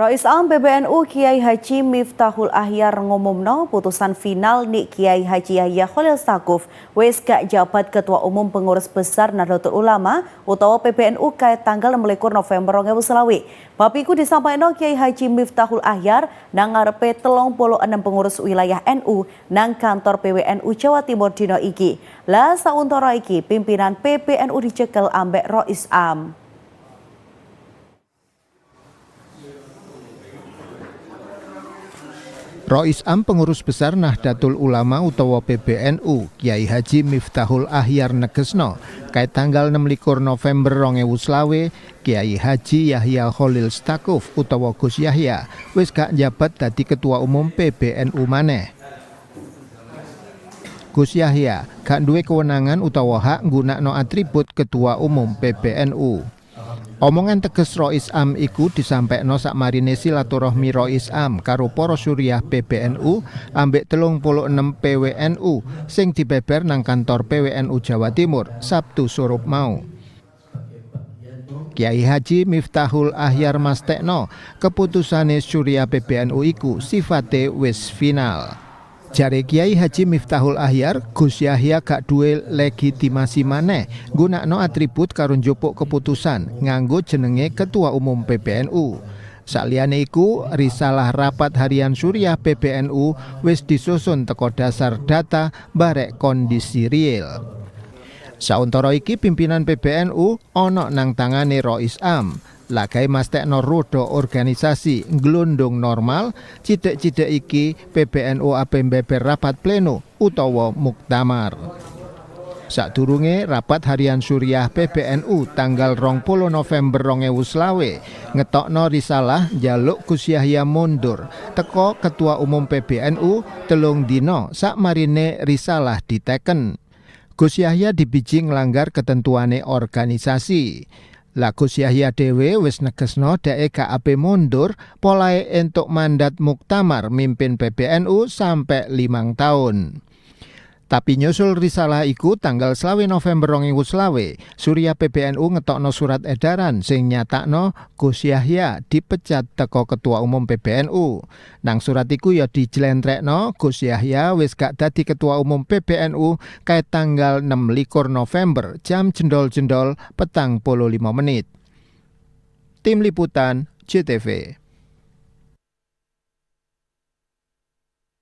Rais Am PBNU Kiai Haji Miftahul Ahyar ngumumno putusan final ni Kiai Haji Yahya Khalil Stakuf wis gak jabat Ketua Umum Pengurus Besar Nahdlatul Ulama utawa PBNU kait tanggal 26 November 2020. Bab iku disampaikan Kiai Haji Miftahul Ahyar nang ngarepe 36 pengurus wilayah NU nang kantor PWNU Jawa Timur dina iki. Lah sauntara iki pimpinan PBNU dicekel ambek Rais Am. Rais Am Pengurus Besar Nahdlatul Ulama utawa PBNU Kiai Haji Miftahul Ahyar negesno kait tanggal 26 November 2020 Kiai Haji Yahya Khalil Stakuf utawa Gus Yahya wis gak njabat dadi Ketua Umum PBNU maneh. Gus Yahya gak duwe kewenangan utawa hak nggunakno atribut Ketua Umum PBNU. Omongan teges Rais Am iku disampaikno sakmarine silaturahmi Rais Am karo para suriah PBNU ambek 36 PWNU sing dibeber nang kantor PWNU Jawa Timur Sabtu surup mau. Kiai Haji Miftahul Ahyar mastekno keputusane suriah PBNU iku sifate wis final. Jare Kiai Haji Miftahul Ahyar, Gus Yahya gak duwe legitimasi maneh gunakno atribut karo njupuk keputusan nganggo jenenge Ketua Umum PBNU. Saliyane iku, risalah rapat harian suriah PBNU wis disusun teko dasar data barek kondisi real. Sauntara iki pimpinan PBNU ana nang tangane Rais Am. Lagai mastekno roda organisasi nglundung normal, cidek-cidek iki PBNU ape mbeber rapat pleno utawa muktamar. Sadurunge rapat harian suriah PBNU tanggal 20 November 2020 ngetokno risalah njaluk Gus Yahya mundur teko Ketua Umum PBNU 3 dina sakmarine risalah diteken. Gus Yahya dibiji nglanggar ketentuane organisasi. Lah Gus Yahya dhewe wis negesno dhek gak ape mundur polahe entuk mandat muktamar mimpin PBNU sampai 5 tahun. Tapi nyusul risalah iku tanggal 20 November 2020, Surya PBNU ngetokno surat edaran sing nyatakno Gus Yahya dipecat teko Ketua Umum PBNU. Nang surat iku ya dijlentrekno Gus Yahya wis gak dadi Ketua Umum PBNU kait tanggal 26 November jam jendol-jendol 45 menit. Tim Liputan JTV.